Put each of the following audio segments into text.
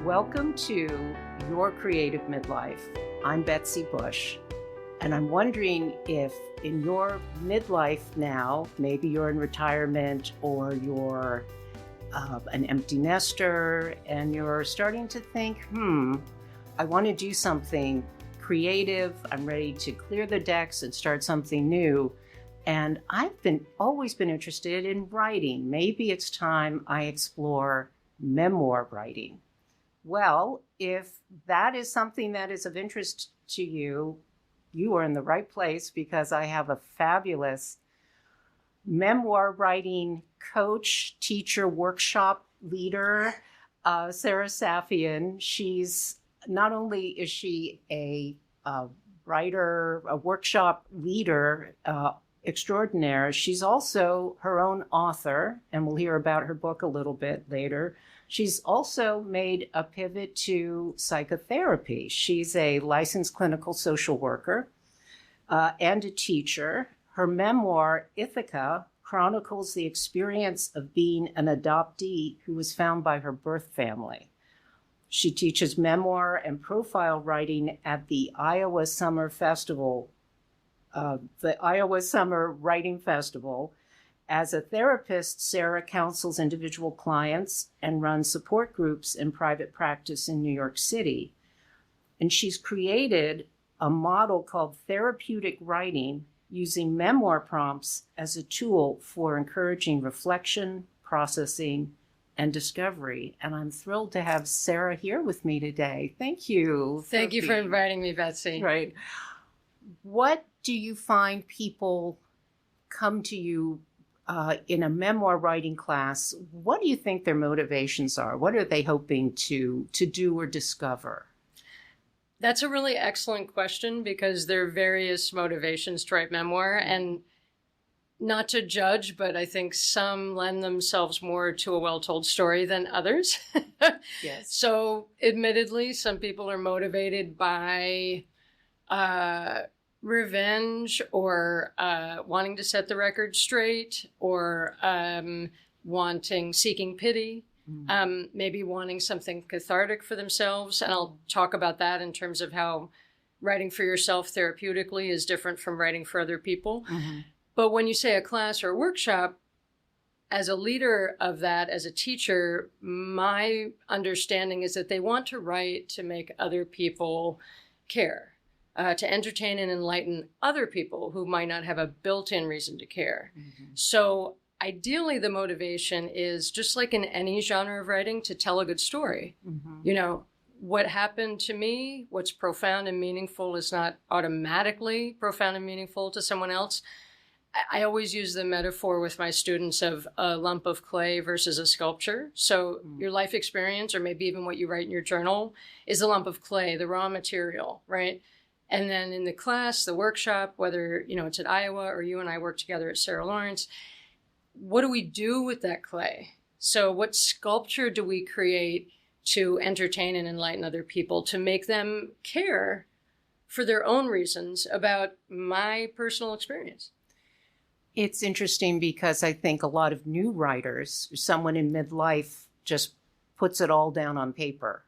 Welcome to Your Creative Midlife. I'm Betsy Bush, and I'm wondering if in your midlife now, maybe you're in retirement or you're an empty nester and you're starting to think, I want to do something creative. I'm ready to clear the decks and start something new. And I've always been interested in writing. Maybe it's time I explore memoir writing. Well, if that is something that is of interest to you, you are in the right place because I have a fabulous memoir writing coach, teacher, workshop leader, Sarah Saffian. Not only is she a writer, a workshop leader extraordinaire, she's also her own author, and we'll hear about her book a little bit later. She's also made a pivot to psychotherapy. She's a licensed clinical social worker and a teacher. Her memoir, Ithaca, chronicles the experience of being an adoptee who was found by her birth family. She teaches memoir and profile writing at the Iowa Summer Festival, the Iowa Summer Writing Festival. As a therapist, Sarah counsels individual clients and runs support groups in private practice in New York City. And she's created a model called therapeutic writing using memoir prompts as a tool for encouraging reflection, processing, and discovery. And I'm thrilled to have Sarah here with me today. Thank you. Thank you for inviting me, Betsy. Right. What do you find people come to you in a memoir writing class? What do you think their motivations are? What are they hoping to do or discover? That's a really excellent question because there are various motivations to write memoir, and not to judge, but I think some lend themselves more to a well-told story than others. Yes. So admittedly, some people are motivated by revenge or wanting to set the record straight or seeking pity, maybe wanting something cathartic for themselves. And I'll talk about that in terms of how writing for yourself therapeutically is different from writing for other people. Mm-hmm. But when you say a class or a workshop, as a leader of that, as a teacher, my understanding is that they want to write to make other people care. To entertain and enlighten other people who might not have a built-in reason to care. Mm-hmm. So ideally, the motivation is, just like in any genre of writing, to tell a good story. Mm-hmm. You know, what happened to me, what's profound and meaningful is not automatically profound and meaningful to someone else. I always use the metaphor with my students of a lump of clay versus a sculpture. So your life experience, or maybe even what you write in your journal, is a lump of clay, the raw material, right? And then in the class, the workshop, whether it's at Iowa or you and I work together at Sarah Lawrence, what do we do with that clay? So what sculpture do we create to entertain and enlighten other people, to make them care for their own reasons about my personal experience? It's interesting because I think a lot of new writers, someone in midlife, just puts it all down on paper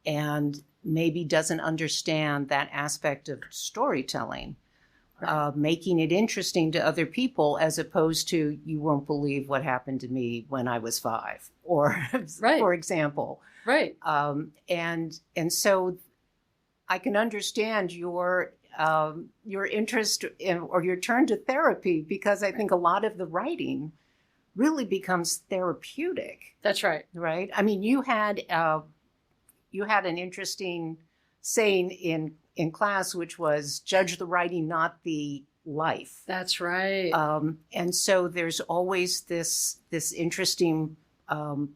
and maybe doesn't understand that aspect of storytelling, right. Making it interesting to other people as opposed to, you won't believe what happened to me when I was 5, or right. For example. Right. And so I can understand your interest or your turn to therapy, because I think a lot of the writing really becomes therapeutic. That's right. Right. I mean, you had an interesting saying in class, which was, judge the writing, not the life. That's right. And so there's always this interesting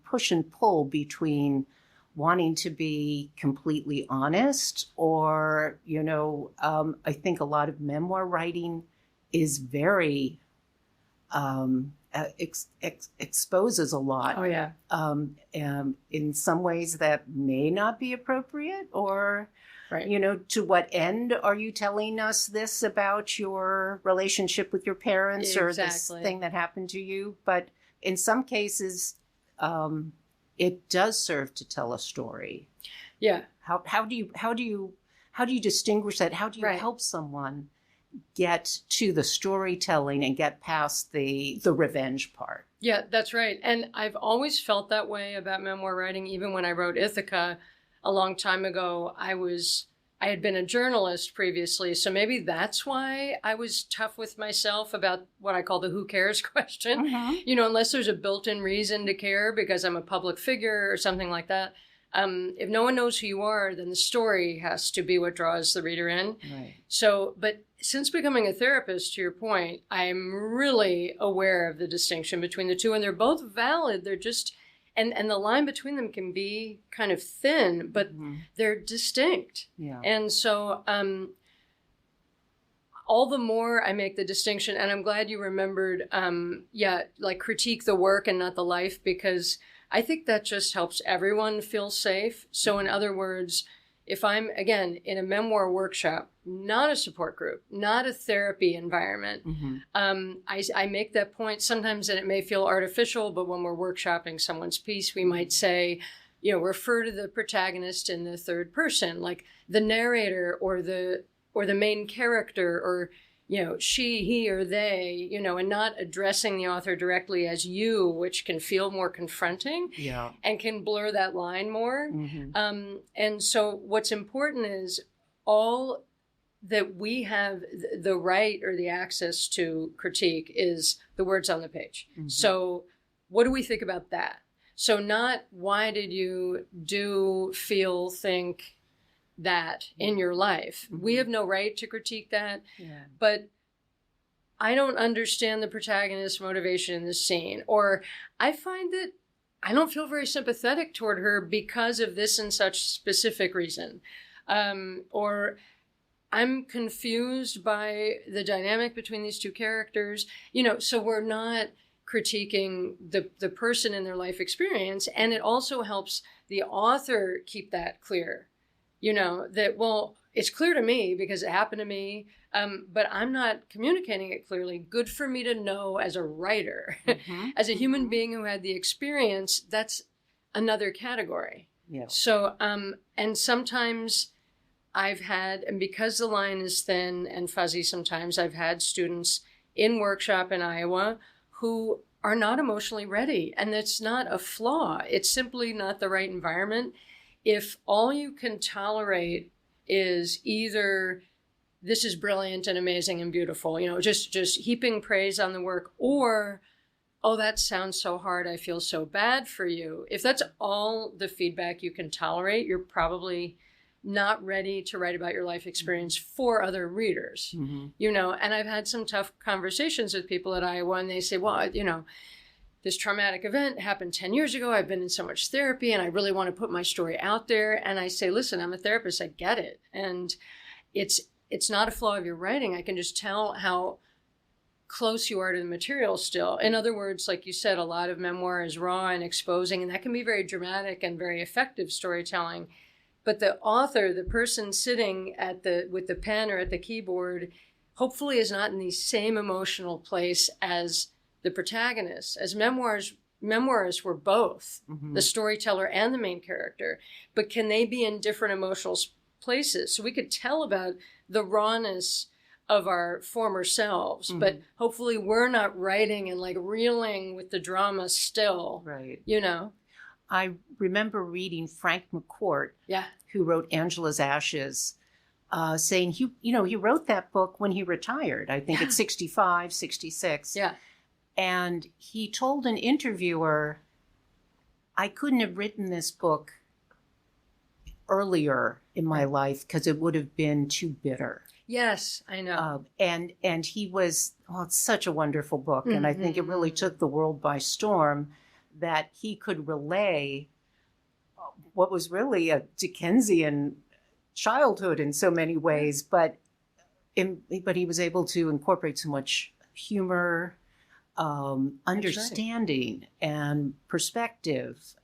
push and pull between wanting to be completely honest, or, I think a lot of memoir writing is very exposes a lot. Oh, yeah. In some ways that may not be appropriate, or, right. To what end are you telling us this about your relationship with your parents, exactly. or this thing that happened to you? But in some cases, it does serve to tell a story. Yeah. How do you distinguish that? How do you help someone get to the storytelling and get past the revenge part? Yeah, that's right. And I've always felt that way about memoir writing. Even when I wrote Ithaca a long time ago, I had been a journalist previously. So maybe that's why I was tough with myself about what I call the who cares question. Mm-hmm. Unless there's a built-in reason to care because I'm a public figure or something like that. If no one knows who you are, then the story has to be what draws the reader in. Right. So, but since becoming a therapist, to your point, I'm really aware of the distinction between the two, and they're both valid. They're just, and the line between them can be kind of thin, but they're distinct. Yeah. And so, all the more I make the distinction, and I'm glad you remembered, like critique the work and not the life, because I think that just helps everyone feel safe. So in other words, if I'm, again, in a memoir workshop, not a support group, not a therapy environment, I make that point sometimes, and it may feel artificial, but when we're workshopping someone's piece, we might say, refer to the protagonist in the third person, like the narrator or the main character, or she, he, or they, and not addressing the author directly as you, which can feel more confronting and can blur that line more. Mm-hmm. And so what's important is all that we have the right or the access to critique is the words on the page. Mm-hmm. So what do we think about that? So not why did you do, feel, think that in your life. Mm-hmm. We have no right to critique that, but I don't understand the protagonist's motivation in this scene, or I find that I don't feel very sympathetic toward her because of this and such specific reason, or I'm confused by the dynamic between these two characters, so we're not critiquing the person in their life experience, and it also helps the author keep that clear. That, well, it's clear to me because it happened to me, but I'm not communicating it clearly. Good for me to know as a writer, as a human being who had the experience, that's another category. Yeah. So, and sometimes I've had, and because the line is thin and fuzzy sometimes, I've had students in workshop in Iowa who are not emotionally ready. And that's not a flaw. It's simply not the right environment. If all you can tolerate is either this is brilliant and amazing and beautiful, just heaping praise on the work, or, oh, that sounds so hard, I feel so bad for you. If that's all the feedback you can tolerate, you're probably not ready to write about your life experience for other readers, and I've had some tough conversations with people at Iowa, and they say, well, this traumatic event happened 10 years ago. I've been in so much therapy and I really want to put my story out there. And I say, listen, I'm a therapist. I get it. And it's not a flaw of your writing. I can just tell how close you are to the material still. In other words, like you said, a lot of memoir is raw and exposing, and that can be very dramatic and very effective storytelling. But the author, the person sitting with the pen or at the keyboard, hopefully is not in the same emotional place as the protagonist. As memoirists, we're both the storyteller and the main character, but can they be in different emotional places? So we could tell about the rawness of our former selves, but hopefully we're not writing and like reeling with the drama still, right? I remember reading Frank McCourt, who wrote Angela's Ashes, saying he wrote that book when he retired. I think at 65, 66. Yeah. And he told an interviewer, I couldn't have written this book earlier in my life because it would have been too bitter. Yes, I know. And he was, it's such a wonderful book. And I think it really took the world by storm that he could relay what was really a Dickensian childhood in so many ways. But he was able to incorporate so much humor, understanding and perspective,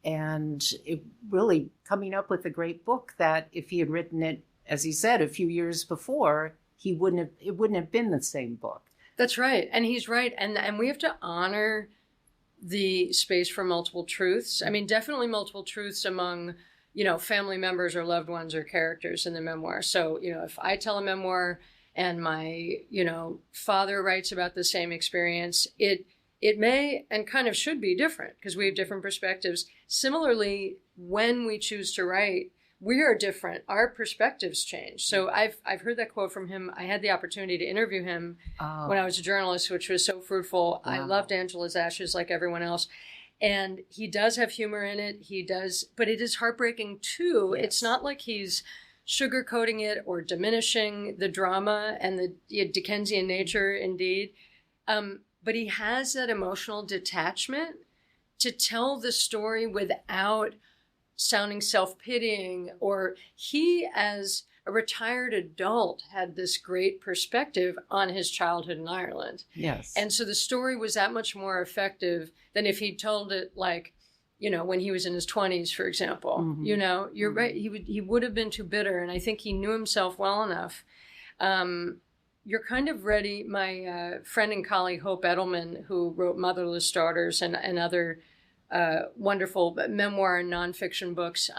and it really coming up with a great book that if he had written it, as he said, a few years before, it wouldn't have been the same book. That's right. And he's right. And we have to honor the space for multiple truths. I mean, definitely multiple truths among, family members or loved ones or characters in the memoir. So, if I tell a memoir and my, father writes about the same experience, it may and kind of should be different because we have different perspectives. Similarly, when we choose to write, we are different. Our perspectives change. So I've heard that quote from him. I had the opportunity to interview him when I was a journalist, which was so fruitful. Wow. I loved Angela's Ashes like everyone else. And he does have humor in it. He does, but it is heartbreaking too. Yes. It's not like he's sugarcoating it or diminishing the drama and the Dickensian nature, indeed. But he has that emotional detachment to tell the story without sounding self-pitying, or he, as a retired adult, had this great perspective on his childhood in Ireland. Yes. And so the story was that much more effective than if he told it like, when he was in his 20s, for example. Mm-hmm. You're mm-hmm. right. He would have been too bitter. And I think he knew himself well enough. You're kind of ready. My friend and colleague, Hope Edelman, who wrote Motherless Daughters and other wonderful memoir and nonfiction books,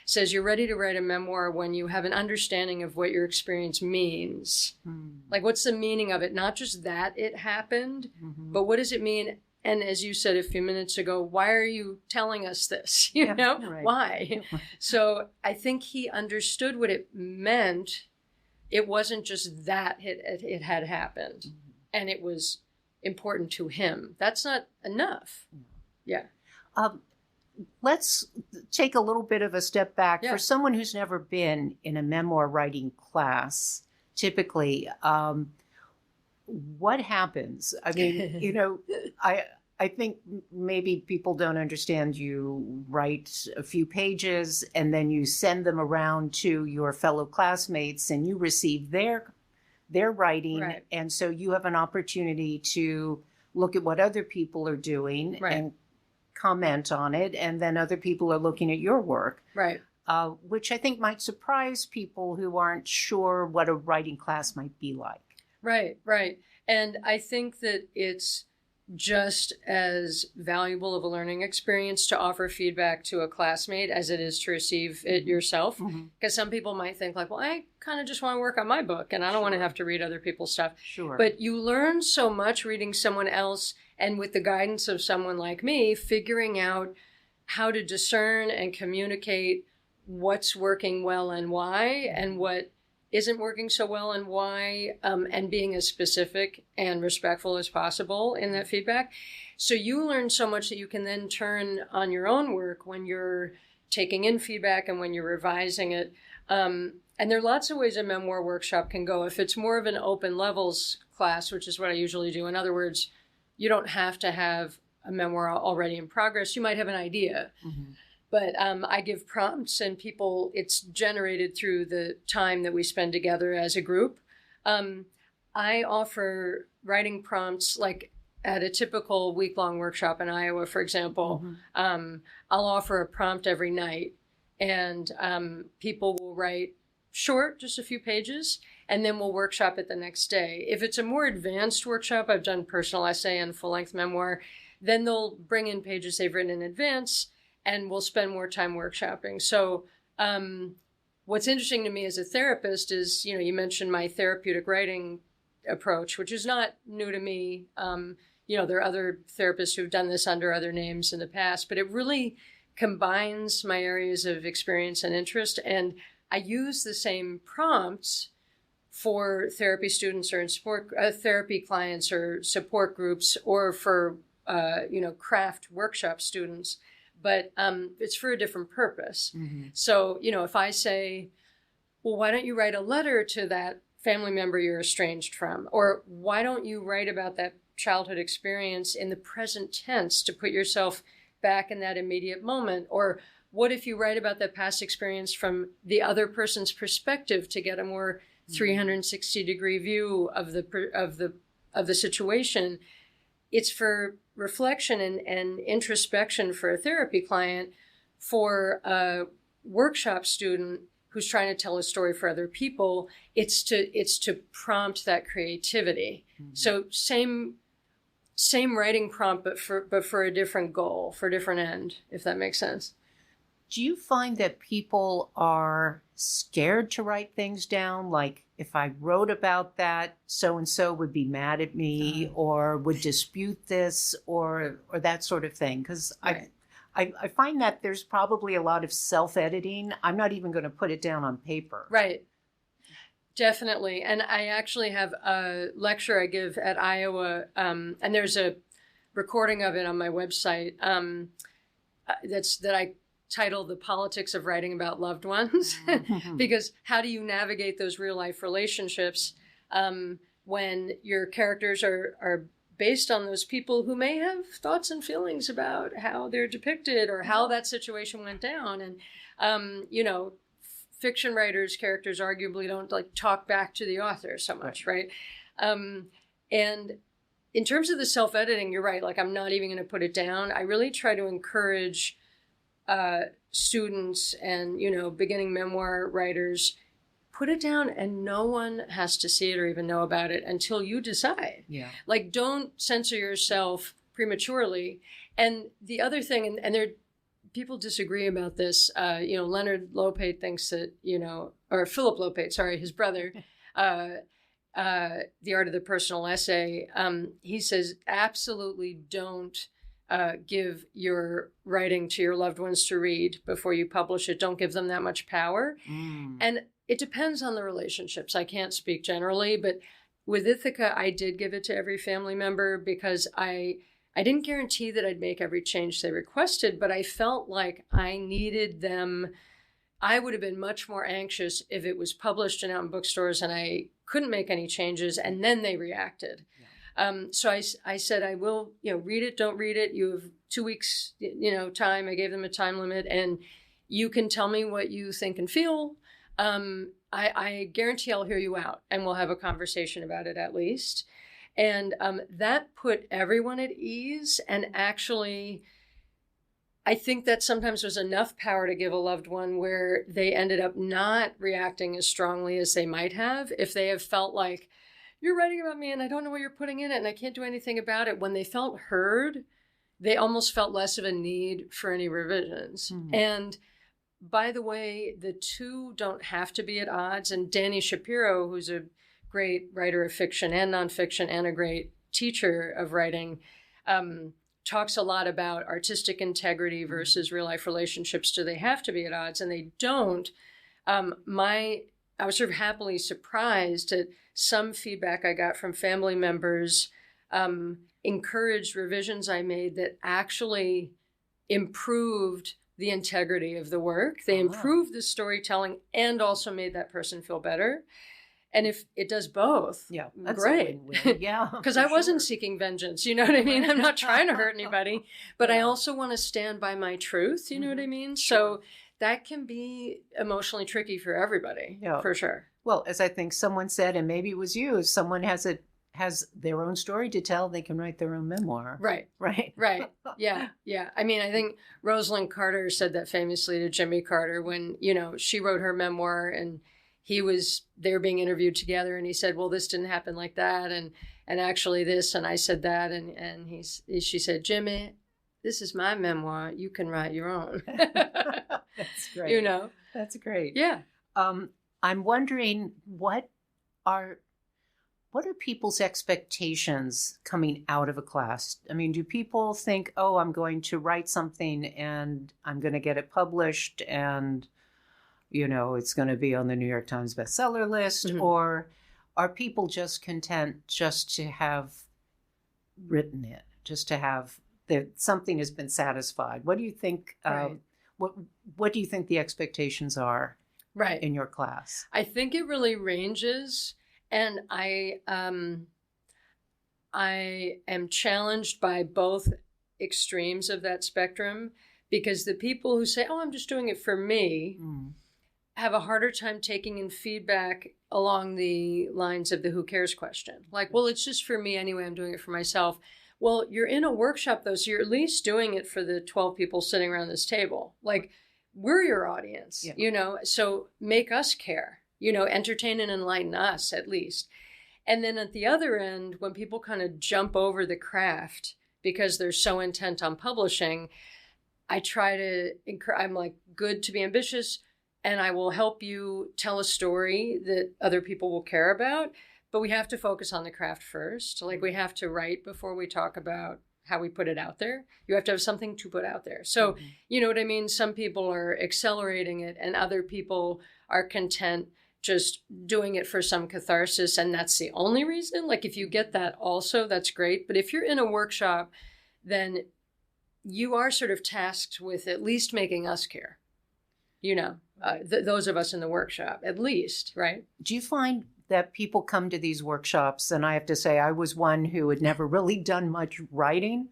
says you're ready to write a memoir when you have an understanding of what your experience means. Mm. Like, what's the meaning of it? Not just that it happened, mm-hmm. but what does it mean? And as you said a few minutes ago, why are you telling us this? Right. Why? So I think he understood what it meant. It wasn't just that it had happened, mm-hmm. and it was important to him. That's not enough. Yeah. Let's take a little bit of a step back. Yeah. For someone who's never been in a memoir writing class, typically, what happens? I mean, I think maybe people don't understand. You write a few pages and then you send them around to your fellow classmates and you receive their writing. Right. And so you have an opportunity to look at what other people are doing right. and comment on it. And then other people are looking at your work. Right. Which I think might surprise people who aren't sure what a writing class might be like. Right, right. And I think that it's just as valuable of a learning experience to offer feedback to a classmate as it is to receive it yourself. Because mm-hmm. some people might think like, well, I kind of just want to work on my book and I don't sure. want to have to read other people's stuff. Sure. But you learn so much reading someone else, and with the guidance of someone like me, figuring out how to discern and communicate what's working well and why, and what isn't working so well and why, and being as specific and respectful as possible in that feedback. So you learn so much that you can then turn on your own work when you're taking in feedback and when you're revising it. And there are lots of ways a memoir workshop can go. If it's more of an open levels class, which is what I usually do, in other words, you don't have to have a memoir already in progress. You might have an idea. Mm-hmm. But I give prompts and people, it's generated through the time that we spend together as a group. I offer writing prompts like at a typical week-long workshop in Iowa, for example. Mm-hmm. I'll offer a prompt every night and people will write short, just a few pages, and then we'll workshop it the next day. If it's a more advanced workshop, I've done personal essay and full-length memoir, then they'll bring in pages they've written in advance and we'll spend more time workshopping. So what's interesting to me as a therapist is, you mentioned my therapeutic writing approach, which is not new to me. There are other therapists who've done this under other names in the past, but it really combines my areas of experience and interest. And I use the same prompts for therapy students or in support therapy clients or support groups or for, craft workshop students. But it's for a different purpose. Mm-hmm. So, if I say, well, why don't you write a letter to that family member you're estranged from? Or why don't you write about that childhood experience in the present tense to put yourself back in that immediate moment? Or what if you write about that past experience from the other person's perspective to get a more 360-degree view of the situation? It's for reflection and introspection for a therapy client. For a workshop student who's trying to tell a story for other people, it's to prompt that creativity. Mm-hmm. So same same writing prompt, but for a different goal, for a different end, if that makes sense. Do you find that people are scared to write things down? Like, if I wrote about that, so-and-so would be mad at me or would dispute this or that sort of thing? Because Right. I find that there's probably a lot of self-editing. I'm not even going to put it down on paper. Right. Definitely. And I actually have a lecture I give at Iowa, and there's a recording of it on my website that I titled The Politics of Writing About Loved Ones. Because how do you navigate those real life relationships when your characters are based on those people who may have thoughts and feelings about how they're depicted or how that situation went down. And, fiction writers' characters arguably don't like talk back to the author so much, right? And in terms of the self-editing, you're right. Like, I'm not even going to put it down. I really try to encourage students and, beginning memoir writers, put it down and no one has to see it or even know about it until you decide. Yeah. Like, don't censor yourself prematurely. And the other thing, and there people disagree about this. Leonard Lopate thinks that, or Philip Lopate, sorry, his brother, The Art of the Personal Essay, he says, absolutely don't give your writing to your loved ones to read before you publish it. Don't give them that much power. And it depends on the relationships. I can't speak generally, but with Ithaca, I did give it to every family member because I didn't guarantee that I'd make every change they requested, but I felt like I needed them. I would have been much more anxious if it was published and out in bookstores and I couldn't make any changes and then they reacted. Yeah. So I said, I will, read it, don't read it. You have 2 weeks, time. I gave them a time limit and you can tell me what you think and feel. I guarantee I'll hear you out and we'll have a conversation about it at least. And that put everyone at ease. And actually, I think that sometimes was enough power to give a loved one where they ended up not reacting as strongly as they might have if they have felt like, you're writing about me and I don't know what you're putting in it and I can't do anything about it. When they felt heard, they almost felt less of a need for any revisions. Mm-hmm. And by the way, the two don't have to be at odds. And Danny Shapiro, who's a great writer of fiction and nonfiction and a great teacher of writing, talks a lot about artistic integrity versus real life relationships. Do they have to be at odds? And they don't. I was sort of happily surprised at some feedback I got from family members, encouraged revisions I made that actually improved the integrity of the work. They improved the storytelling and also made that person feel better. And if it does both, that's great. Yeah, because I wasn't seeking vengeance. You know what I mean? I'm not trying to hurt anybody, but I also want to stand by my truth. You know what I mean? Sure. So that can be emotionally tricky for everybody, for sure. Well, as I think someone said, and maybe it was you, if someone has their own story to tell, they can write their own memoir. Right. Yeah. I mean, I think Rosalind Carter said that famously to Jimmy Carter when, she wrote her memoir and they were being interviewed together and he said, well, this didn't happen like that. And actually this, and I said that. And she said, Jimmy, this is my memoir. You can write your own. That's great. That's great. Yeah. I'm wondering what are people's expectations coming out of a class? I mean, do people think, oh, I'm going to write something and I'm going to get it published and it's going to be on the New York Times bestseller list, mm-hmm. or are people just content just to have written it, just to have that something has been satisfied? What do you think? Right. What do you think the expectations are? Right. In your class? I think it really ranges, and I am challenged by both extremes of that spectrum because the people who say, "Oh, I'm just doing it for me." Have a harder time taking in feedback along the lines of the who cares question. Like, well, it's just for me anyway. I'm doing it for myself. Well, you're in a workshop, though, so you're at least doing it for the 12 people sitting around this table. Like, we're your audience, so make us care, entertain and enlighten us at least. And then at the other end, when people kind of jump over the craft because they're so intent on publishing, I try to I'm like, good to be ambitious, and I will help you tell a story that other people will care about. But we have to focus on the craft first. Like, we have to write before we talk about how we put it out there. You have to have something to put out there. So, you know what I mean? Some people are accelerating it, and other people are content just doing it for some catharsis. And that's the only reason. Like, if you get that also, that's great. But if you're in a workshop, then you are sort of tasked with at least making us care, you know, those of us in the workshop, at least, right? Do you find that people come to these workshops, and I have to say I was one who had never really done much writing.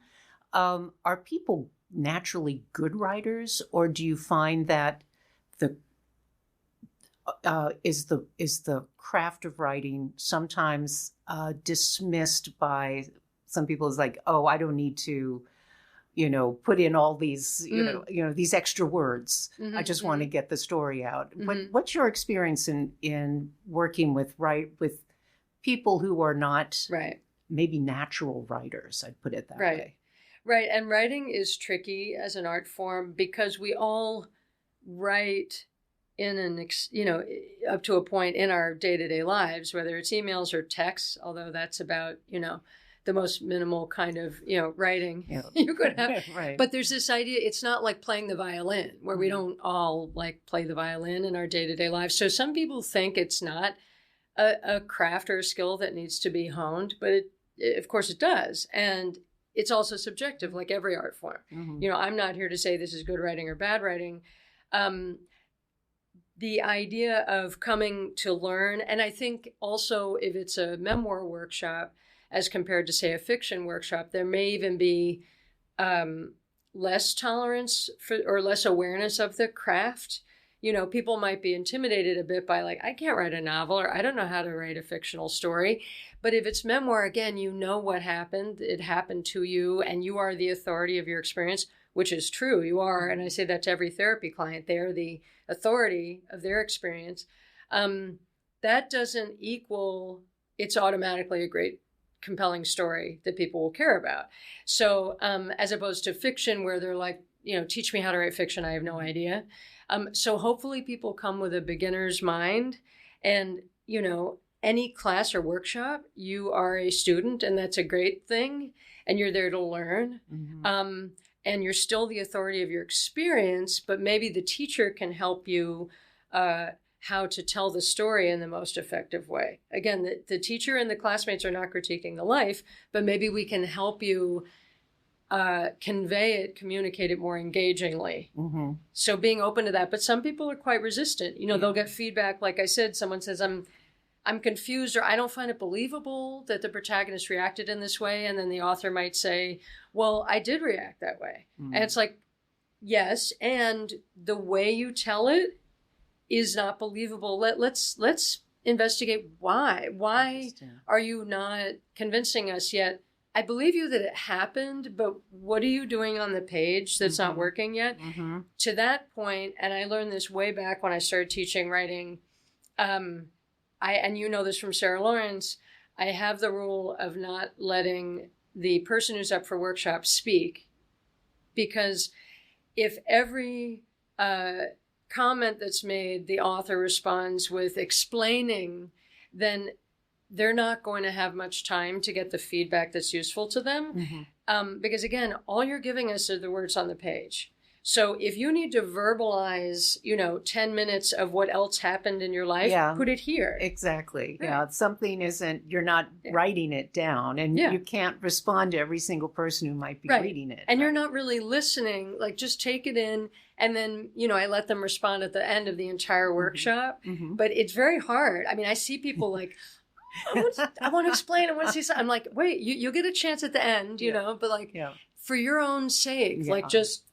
Are people naturally good writers, or do you find that is the craft of writing sometimes dismissed by some people as like, oh, I don't need to, you know, put in all these, you know, these extra words. I just want to get the story out. What's your experience in working with people who are not maybe natural writers? I'd put it that way. Right. And writing is tricky as an art form because we all write in up to a point in our day-to-day lives, whether it's emails or texts, although that's about, you know, the most minimal kind of, you know, writing you could have. Right. But there's this idea, it's not like playing the violin, where we don't all like play the violin in our day-to-day lives. So some people think it's not a craft or a skill that needs to be honed, but of course it does. And it's also subjective, like every art form. You know, I'm not here to say this is good writing or bad writing. The idea of coming to learn, and I think also if it's a memoir workshop, as compared to, say, a fiction workshop, there may even be less tolerance for, or less awareness of the craft. You know, people might be intimidated a bit by like, I can't write a novel, or I don't know how to write a fictional story. But if it's memoir, again, you know what happened. It happened to you, and you are the authority of your experience, which is true. You are, and I say that to every therapy client. They are the authority of their experience. That doesn't equal it's automatically a great compelling story that people will care about. So as opposed to fiction where they're like, you know, teach me how to write fiction. I have no idea. So hopefully people come with a beginner's mind, and, you know, any class or workshop, you are a student, and that's a great thing. And you're there to learn. And you're still the authority of your experience, but maybe the teacher can help you how to tell the story in the most effective way. Again, the teacher and the classmates are not critiquing the life, but maybe we can help you convey it, communicate it more engagingly. So being open to that. But some people are quite resistant. You know, they'll get feedback. Like I said, someone says, I'm confused, or I don't find it believable that the protagonist reacted in this way. And then the author might say, well, I did react that way. And it's like, yes. And the way you tell it is not believable. Let's investigate why. Why are you not convincing us yet? I believe you that it happened, but what are you doing on the page that's not working yet? To that point, and I learned this way back when I started teaching writing, and you know this from Sarah Lawrence, I have the rule of not letting the person who's up for workshop speak, because if every comment that's made, the author responds with explaining, then they're not going to have much time to get the feedback that's useful to them. Because again, all you're giving us are the words on the page. So if you need to verbalize, 10 minutes of what else happened in your life, put it here. Exactly. Right. Yeah. Something you're not writing it down, and you can't respond to every single person who might be reading it. And you're not really listening, like just take it in. And then, I let them respond at the end of the entire workshop, but it's very hard. I mean, I see people like, I want to explain. I want to see something. I'm like, wait, you'll get a chance at the end, but like for your own sake, like just,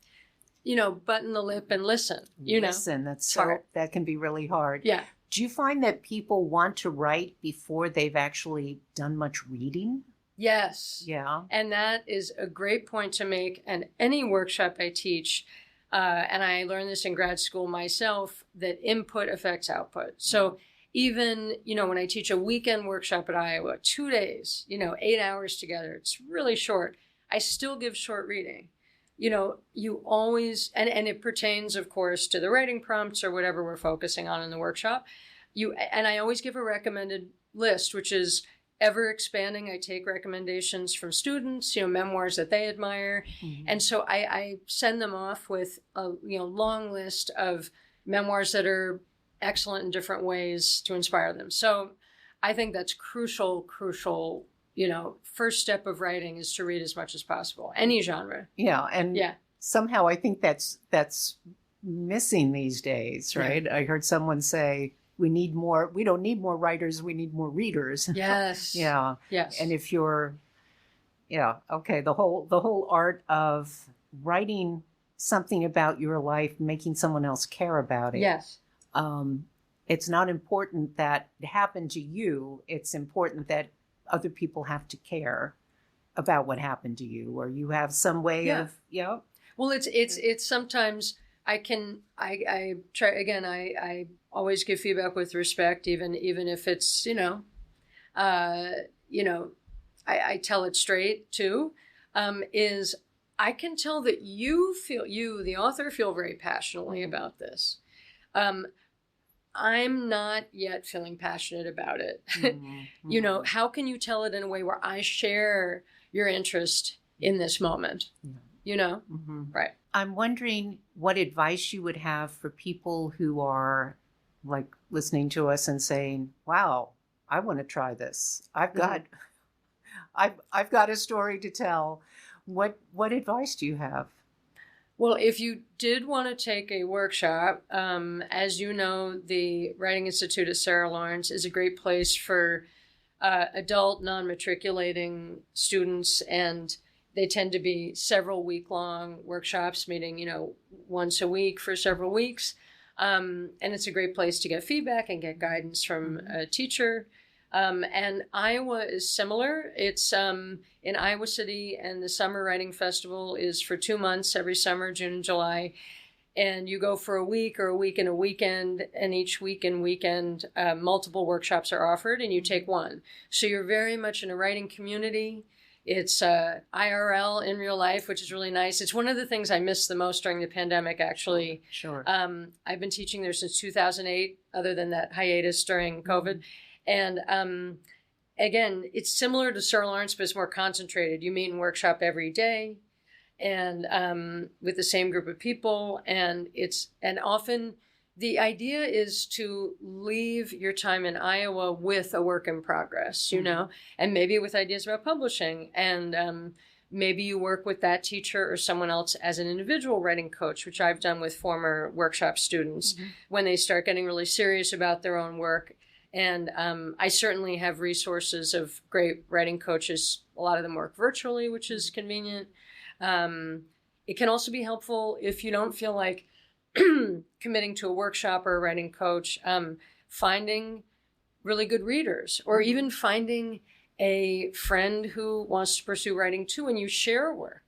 button the lip and listen, Listen, that's hard. That can be really hard. Yeah. Do you find that people want to write before they've actually done much reading? Yes. Yeah. And that is a great point to make. And any workshop I teach, and I learned this in grad school myself, that input affects output. So even, when I teach a weekend workshop at Iowa, 2 days, 8 hours together, it's really short. I still give short reading. You always, and it pertains, of course, to the writing prompts or whatever we're focusing on in the workshop. And I always give a recommended list, which is ever expanding. I take recommendations from students, memoirs that they admire. Mm-hmm. And so I send them off with a long list of memoirs that are excellent in different ways to inspire them. So I think that's crucial, first step of writing is to read as much as possible, any genre. Yeah. And somehow I think that's missing these days, right? Yeah. I heard someone say, we don't need more writers, we need more readers. Yes. Yeah. Yes. And if you're, the whole art of writing something about your life, making someone else care about it. Yes. It's not important that it happened to you. It's important that other people have to care about what happened to you, or you have some way of, Well, it's sometimes I try, again, I always give feedback with respect, even if it's, I tell it straight too, is I can tell that you, the author, feel very passionately about this. I'm not yet feeling passionate about it. Mm-hmm. How can you tell it in a way where I share your interest in this moment? Yeah. Mm-hmm. Right. I'm wondering what advice you would have for people who are like listening to us and saying, wow, I want to try this. I've got a story to tell. What advice do you have? Well, if you did want to take a workshop, as you know, the Writing Institute at Sarah Lawrence is a great place for adult non-matriculating students, and they tend to be several week-long workshops, meeting, once a week for several weeks. And it's a great place to get feedback and get guidance from a teacher. And Iowa is similar. It's in Iowa City, and the Summer Writing Festival is for 2 months every summer, June and July. And you go for a week or a week and a weekend, and each week and weekend, multiple workshops are offered, and you take one. So you're very much in a writing community. It's IRL, in real life, which is really nice. It's one of the things I missed the most during the pandemic, actually. Sure. I've been teaching there since 2008, other than that hiatus during COVID. And again, it's similar to Sarah Lawrence, but it's more concentrated. You meet and workshop every day, and with the same group of people. And often the idea is to leave your time in Iowa with a work in progress, and maybe with ideas about publishing. And maybe you work with that teacher or someone else as an individual writing coach, which I've done with former workshop students when they start getting really serious about their own work. And I certainly have resources of great writing coaches. A lot of them work virtually, which is convenient. It can also be helpful if you don't feel like committing to a workshop or a writing coach, finding really good readers, or even finding a friend who wants to pursue writing too, and you share work.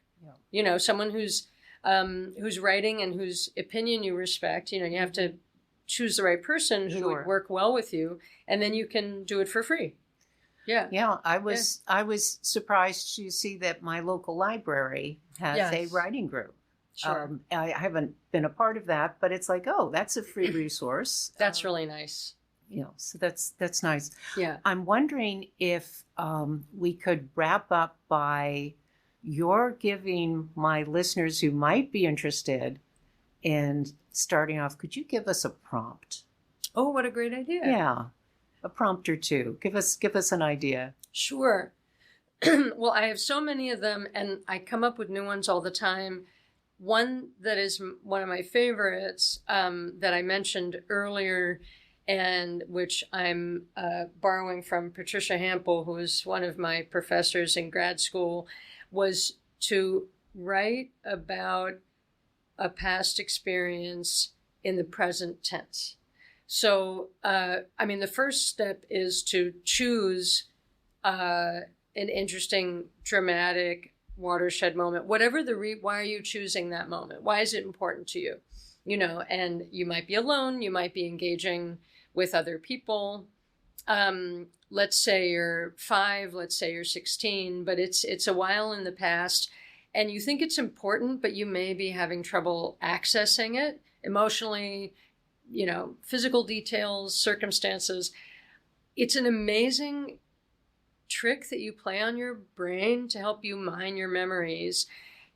Yeah. Someone who's writing and whose opinion you respect. You have to choose the right person who would work well with you, and then you can do it for free. Yeah. I was surprised to see that my local library has a writing group. Sure. I haven't been a part of that, but it's like, oh, that's a free resource. That's really nice. So that's nice. Yeah. I'm wondering if we could wrap up by your giving my listeners who might be interested in starting off, could you give us a prompt? Oh, what a great idea. Yeah. A prompt or two. Give us an idea. Sure. Well, I have so many of them, and I come up with new ones all the time. One that is one of my favorites that I mentioned earlier, and which I'm borrowing from Patricia Hampel, who was one of my professors in grad school, was to write about a past experience in the present tense. So, the first step is to choose an interesting, dramatic, watershed moment. Whatever why are you choosing that moment? Why is it important to you? And you might be alone, you might be engaging with other people. Let's say you're 5, let's say you're 16, but it's a while in the past, and you think it's important, but you may be having trouble accessing it emotionally, physical details, circumstances. It's an amazing trick that you play on your brain to help you mine your memories.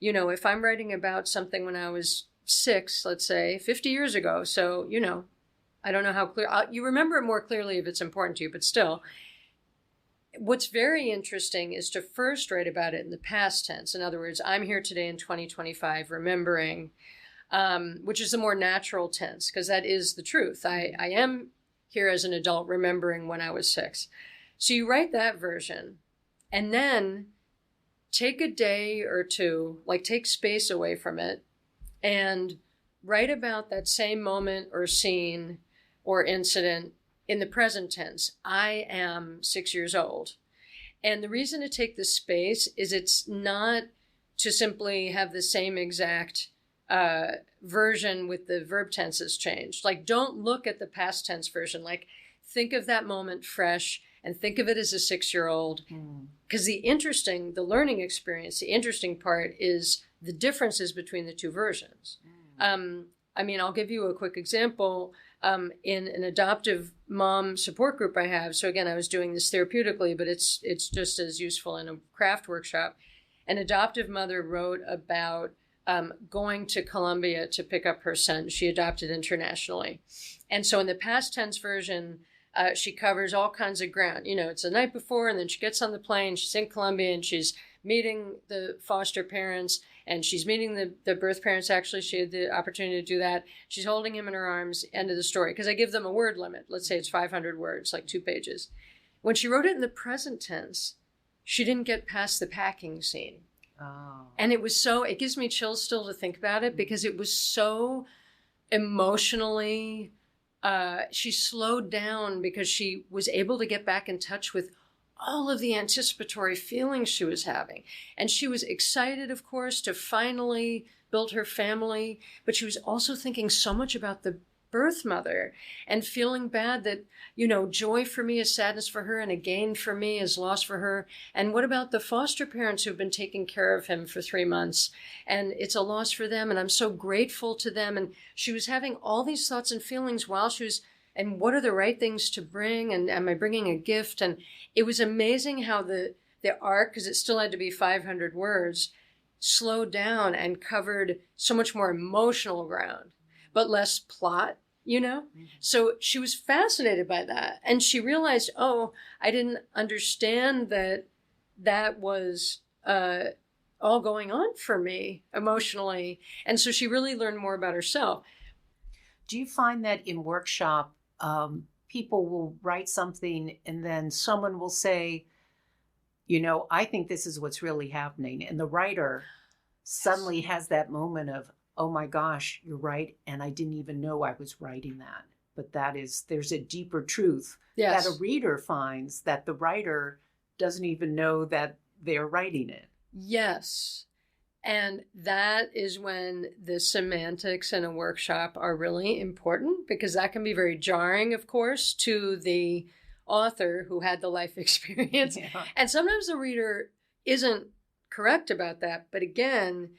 If I'm writing about something when I was 6, let's say 50 years ago, so, I don't know how clear, you remember it more clearly if it's important to you, but still, what's very interesting is to first write about it in the past tense. In other words, I'm here today in 2025 remembering, which is the more natural tense, because that is the truth. I am here as an adult remembering when I was 6. So you write that version, and then take a day or two, take space away from it, and write about that same moment or scene or incident in the present tense. I am 6 years old. And the reason to take the space is it's not to simply have the same exact version with the verb tenses changed. Don't look at the past tense version. Think of that moment fresh and think of it as a 6-year-old. Because the learning experience, the interesting part is the differences between the two versions. I'll give you a quick example. In an adoptive mom support group I have, so again, I was doing this therapeutically, but it's just as useful in a craft workshop. An adoptive mother wrote about going to Colombia to pick up her son. She adopted internationally. And so in the past tense version, she covers all kinds of ground. It's the night before, and then she gets on the plane, she's in Colombia, and she's meeting the foster parents, and she's meeting the birth parents. Actually, she had the opportunity to do that. She's holding him in her arms, end of the story. Because I give them a word limit. Let's say it's 500 words, 2 pages. When she wrote it in the present tense, she didn't get past the packing scene. Oh. And it gives me chills still to think about it, because it was so emotionally, she slowed down because she was able to get back in touch with all of the anticipatory feelings she was having. And she was excited, of course, to finally build her family, but she was also thinking so much about the birth mother and feeling bad that, joy for me is sadness for her and a gain for me is loss for her. And what about the foster parents who've been taking care of him for 3 months? And it's a loss for them, and I'm so grateful to them. And she was having all these thoughts and feelings while she was, and what are the right things to bring? And am I bringing a gift? And it was amazing how the arc, because it still had to be 500 words, slowed down and covered so much more emotional ground, but less plot, Mm-hmm. So she was fascinated by that. And she realized, I didn't understand that was all going on for me emotionally. And so she really learned more about herself. Do you find that in workshop, people will write something and then someone will say, I think this is what's really happening. And the writer suddenly has that moment of, oh my gosh, you're right. And I didn't even know I was writing that. But there's a deeper truth that a reader finds that the writer doesn't even know that they're writing it. Yes. And that is when the semantics in a workshop are really important, because that can be very jarring, of course, to the author who had the life experience. Yeah. And sometimes the reader isn't correct about that. But again,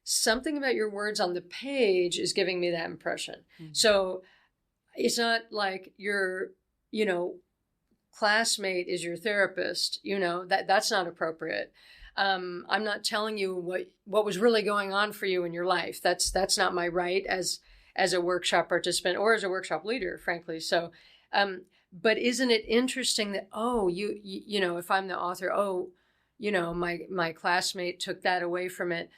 something about your words on the page is giving me that impression. Mm-hmm. So it's not like your, classmate is your therapist, that's not appropriate. I'm not telling you what was really going on for you in your life. That's not my right as a workshop participant or as a workshop leader, frankly. So, but isn't it interesting that, if I'm the author, my classmate took that away from it.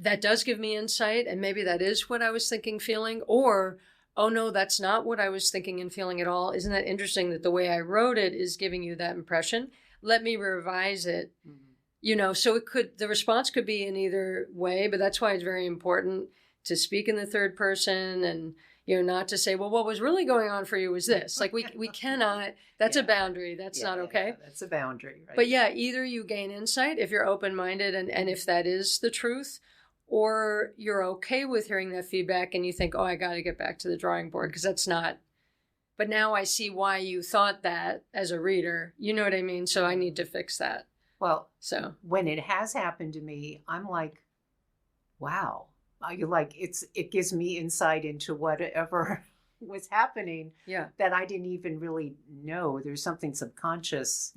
That does give me insight, and maybe that is what I was thinking, feeling, or, oh no, that's not what I was thinking and feeling at all. Isn't that interesting that the way I wrote it is giving you that impression? Let me revise it. Mm-hmm. So the response could be in either way, but that's why it's very important to speak in the third person and, not to say, well, what was really going on for you was this. We cannot, that's a boundary. That's not okay. Yeah, that's a boundary, right? But either you gain insight if you're open-minded and if that is the truth, or you're okay with hearing that feedback and you think, I got to get back to the drawing board, because that's not but now I see why you thought that as a reader. You know what I mean? So I need to fix that. Well, so when it has happened to me, I'm like, wow. Like it gives me insight into whatever was happening that I didn't even really know. There's something subconscious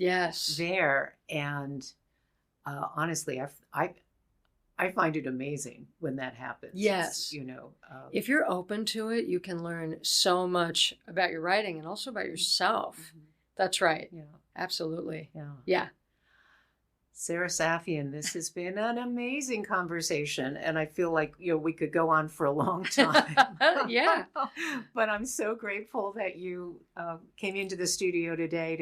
there. And honestly, I find it amazing when that happens. Yes. You know, if you're open to it, you can learn so much about your writing and also about yourself. Mm-hmm. That's right. Yeah, absolutely. Yeah. Sarah Saffian, this has been an amazing conversation, and I feel like we could go on for a long time. Yeah. But I'm so grateful that you came into the studio today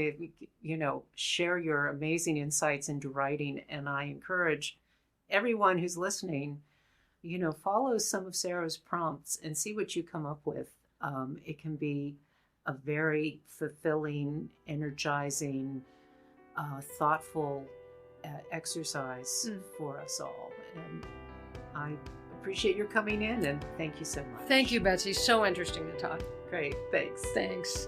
to share your amazing insights into writing, and I encourage everyone who's listening, follow some of Sarah's prompts and see what you come up with. It can be a very fulfilling, energizing, thoughtful exercise for us all. And I appreciate your coming in, and thank you so much. Thank you, Betsy. So interesting to talk. Great. Thanks. Thanks.